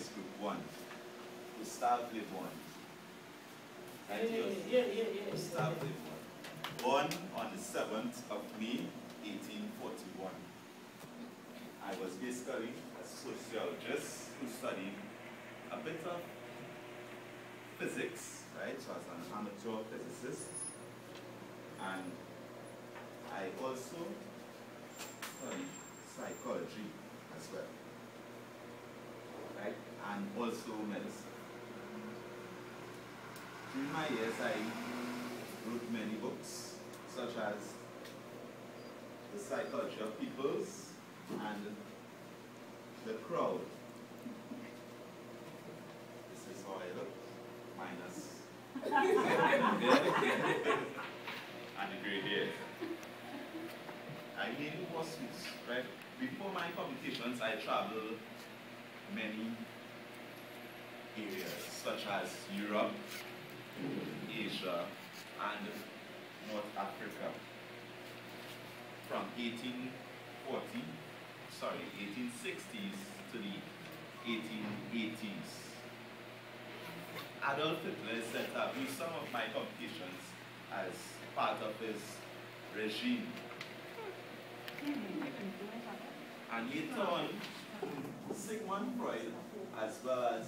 Dynamics Group 1. Gustav Le Bon. Gustav Le Bon. Born on the 7th of May, 1841. I was basically a sociologist who studied a bit of physics, right? So I was an amateur physicist. And I also studied psychology as well, right? And also medicine. During my years, I wrote many books, such as The Psychology of Peoples and The Crowd. This is how I look, minus and the gray hair. I made pursuits, right? Before my publications, I traveled many areas, such as Europe, Asia, and North Africa. From 1860s to the 1880s. Adolf Hitler said that with some of my publications as part of his regime. And later on, Sigmund Freud, as well as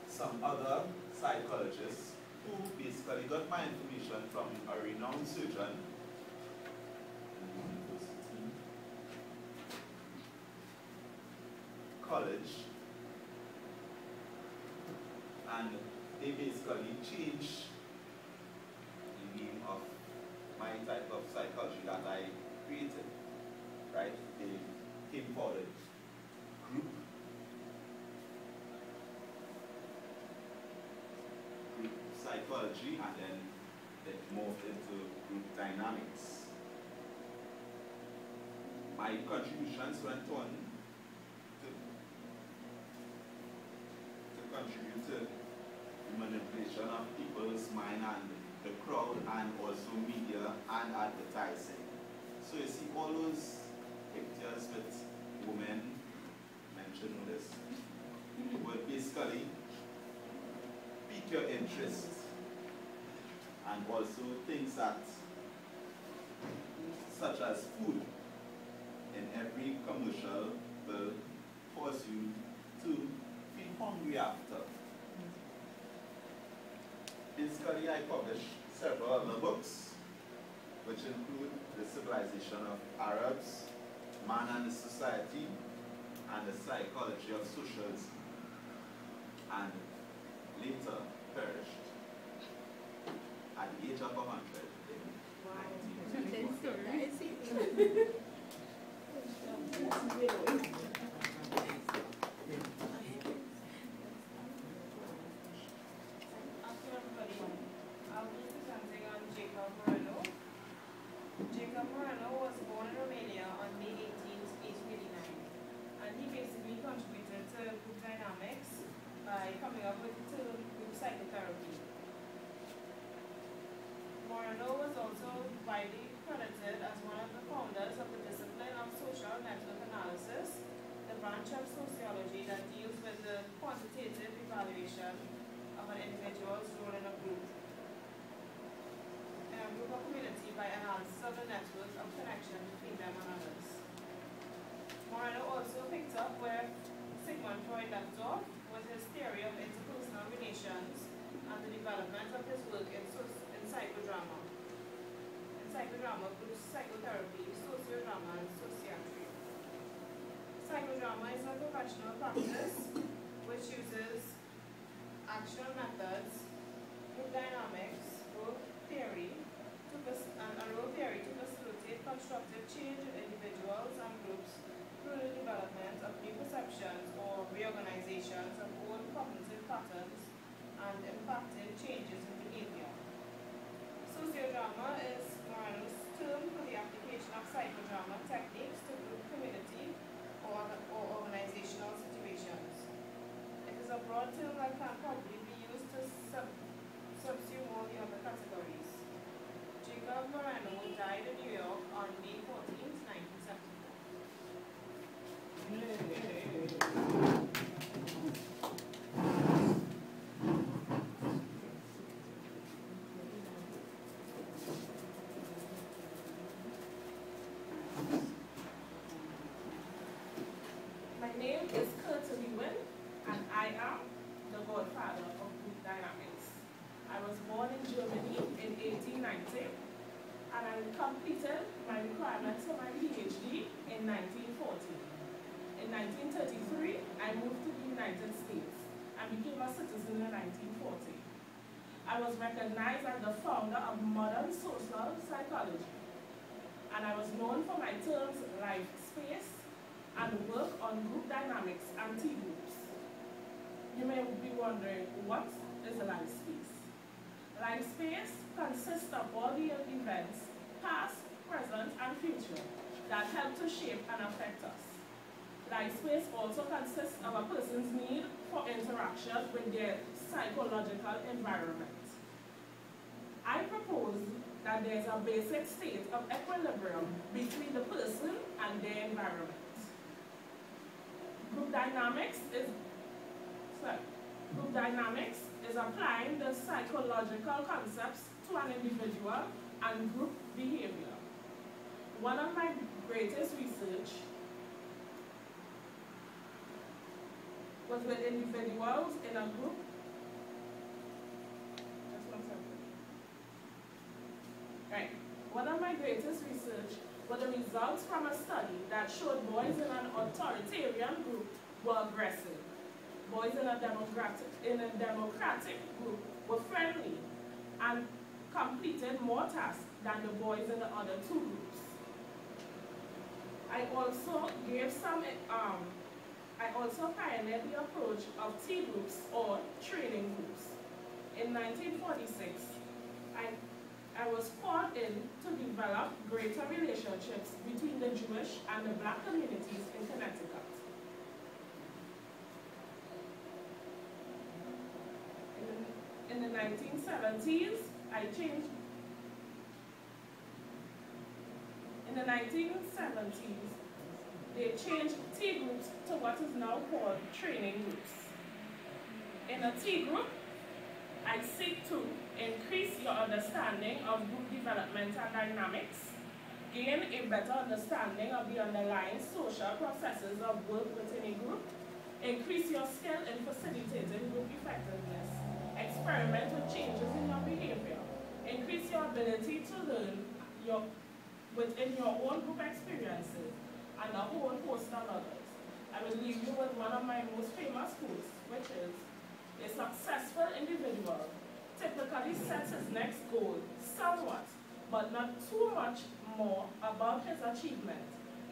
some other psychologists who basically got my information from a renowned surgeon college, and they basically changed the name of my type of psychology that I created, right? They came forward, group psychology, and then it moved into group dynamics. My contributions went on to contribute to the manipulation of people's mind and the crowd, and also media and advertising. So you see all those pictures with women mentioned in this would basically pique your interest, and also things that, such as food, in every commercial will force you to feel hungry after. Basically, I published several other books, which include The Civilization of Arabs, Man and the Society, and The Psychology of Socialism, and later perished at the age of 100 in 1921. Of sociology that deals with the quantitative evaluation of an individual's role in a group or community by analysis of the network of connection between them and others. Moreno also picked up where Sigmund Freud left off with his theory of interpersonal relations and the development of his work in psychodrama. In psychodrama groups psychotherapy, sociodrama, and sociatry. Psychodrama is a professional practice which uses action methods, group dynamics, role theory to facilitate constructive change in individuals and groups through the development of new perceptions or reorganizations of old cognitive patterns and impacting changes in behavior. Sociodrama is Moreno's term for the application of psychodrama techniques to group, community, or organizational situations. It is a broad term that can probably be used to subsume all the other categories. Jacob Moreno died in New York on May 14, 1974. In 1933, I moved to the United States and became a citizen in 1940. I was recognized as the founder of modern social psychology, and I was known for my terms life space and work on group dynamics and T groups. You may be wondering, what is a life space? Life space consists of all the events, past, present, and future, that help to shape and affect us. Life space also consists of a person's need for interaction with their psychological environment. I propose that there is a basic state of equilibrium between the person and their environment. Group dynamics is applying the psychological concepts to an individual and group behavior. One of my greatest research was with individuals in a group. Just one second. Right. One of my greatest research were the results from a study that showed boys in an authoritarian group were aggressive. Boys in a democratic group were friendly and completed more tasks than the boys in the other two groups. I also pioneered the approach of T groups or training groups. In 1946, I was called in to develop greater relationships between the Jewish and the Black communities in Connecticut. In the 1970s, they changed T groups to what is now called training groups. In a T group, I seek to increase your understanding of group development and dynamics, gain a better understanding of the underlying social processes of work within a group, increase your skill in facilitating group effectiveness, experiment with changes in your behavior, increase your ability to learn within your own group experiences, and a whole host of others. I will leave you with one of my most famous quotes, which is, a successful individual typically sets his next goal somewhat, but not too much more above his achievement.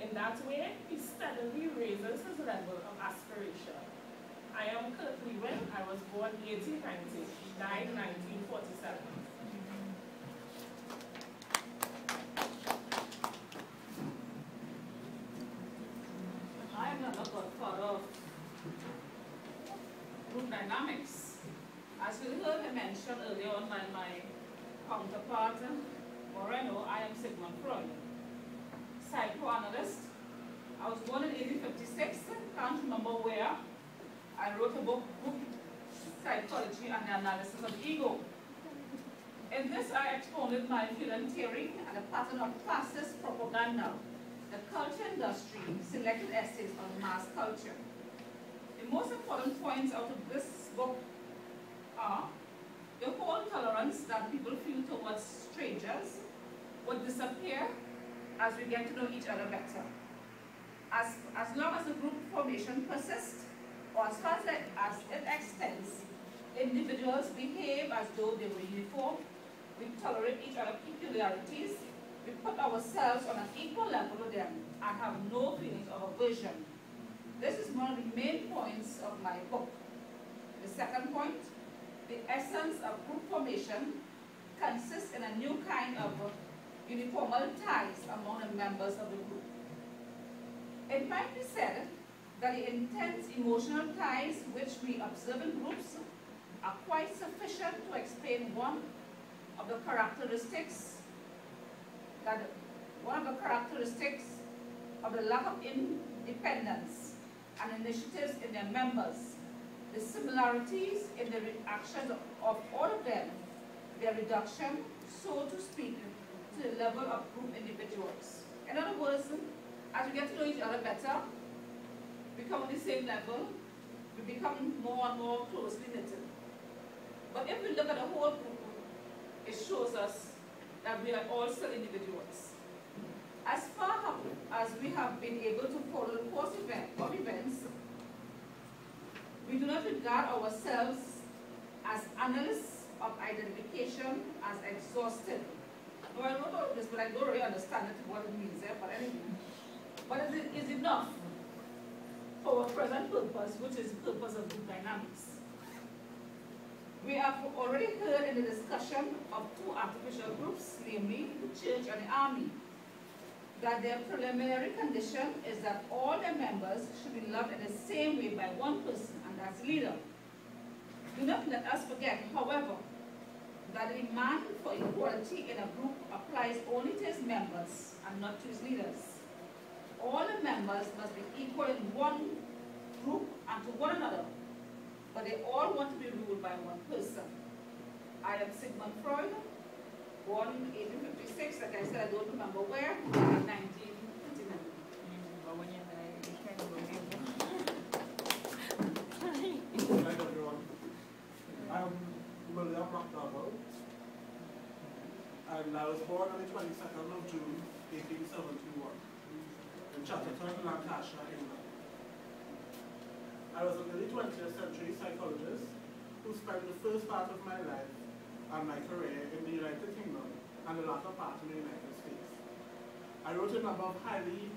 In that way, he steadily raises his level of aspiration. I am Kurt Lewin. I was born 1890, died 1947. I am not a godfather of group dynamics. As you heard me mention earlier on by my counterpart, Moreno, I am Sigmund Freud, psychoanalyst. I was born in 1856, can't remember where. I wrote a book, Psychology and the Analysis of Ego. In this, I expounded my field theory and a pattern of fascist propaganda, the culture industry, selected essays on mass culture. The most important points out of this book are the whole tolerance that people feel towards strangers would disappear as we get to know each other better. As long as the group formation persists, or as far as it extends, individuals behave as though they were uniform, we tolerate each other's peculiarities, we put ourselves on an equal level with them, and have no feelings of aversion. This is one of the main points of my book. The second point, the essence of group formation consists in a new kind of uniformal ties among the members of the group. It might be said that the intense emotional ties which we observe in groups are quite sufficient to explain one of the characteristics of the lack of independence and initiatives in their members, the similarities in the reactions of all of them, their reduction, so to speak, to the level of group individuals. In other words, as we get to know each other better, we come on the same level, we become more and more closely knitted. But if we look at the whole group, it shows us that we are all still individuals. As far as we have been able to follow the course of events, we do not regard ourselves as analysts of identification as exhaustive. No, I don't know this, but I don't really understand it, what it means there, but anyway. But it is enough for our present purpose, which is the purpose of group dynamics. We have already heard in the discussion of two artificial groups, namely the church and the army, that their preliminary condition is that all their members should be loved in the same way by one person, and that's leader. Do not let us forget, however, that the demand for equality in a group applies only to its members and not to its leaders. All the members must be equal in one group and to one another, but they all want to be ruled by one person. I am Sigmund Freud, born in 1856, like I said, I don't remember where, in 1929. Hi everyone. I'm William McDonald, and I was born on the 22nd of June, 1871, in Chatterton, Lancashire, England. I was an early 20th century psychologist who spent the first part of my life and my career in the United Kingdom and the latter part in the United States. I wrote a number of highly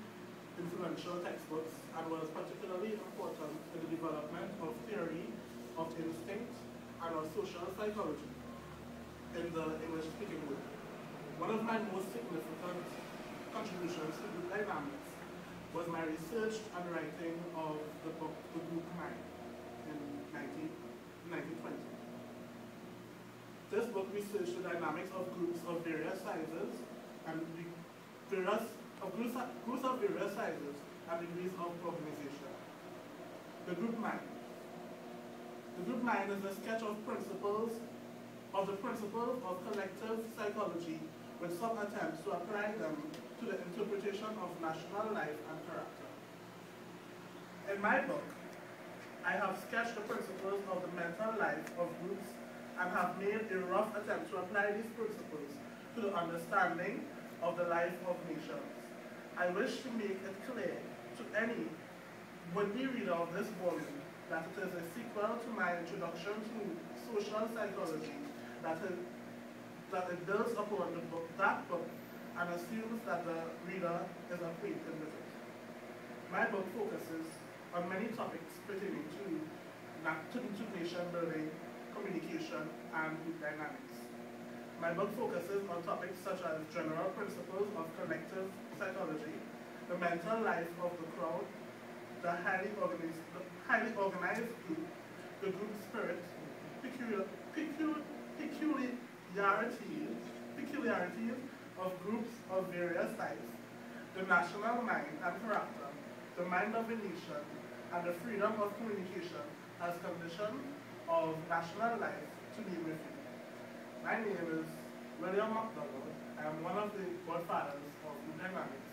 influential textbooks and was particularly important in the development of theory of instinct and of social psychology in the English-speaking world. One of my most significant contributions to group dynamics was my research and writing of the book The Group Mind in 1920. This book researched the dynamics of groups of various sizes and groups of various sizes and degrees of organization. The Group Mind. The Group Mind is a sketch of the principles of collective psychology with some attempts to apply them to the interpretation of national life and character. In my book, I have sketched the principles of the mental life of groups and have made a rough attempt to apply these principles to the understanding of the life of nations. I wish to make it clear to any would-be reader of this volume that it is a sequel to my introduction to social psychology, that it builds upon that book and assumes that the reader is acquainted with it. My book focuses on many topics pertaining to nation building, communication, and group dynamics. My book focuses on topics such as general principles of collective psychology, the mental life of the crowd, the highly organized group, the group spirit, peculiarities of groups of various types, the national mind and character, the mind of a nation, and the freedom of communication as condition of national life, to name a few. My name is William McDonald. I am one of the godfathers of group dynamics.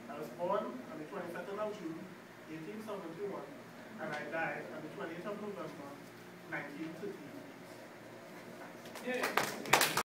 I was born on the 22nd of June, 1871, and I died on the 28th of November, 1938.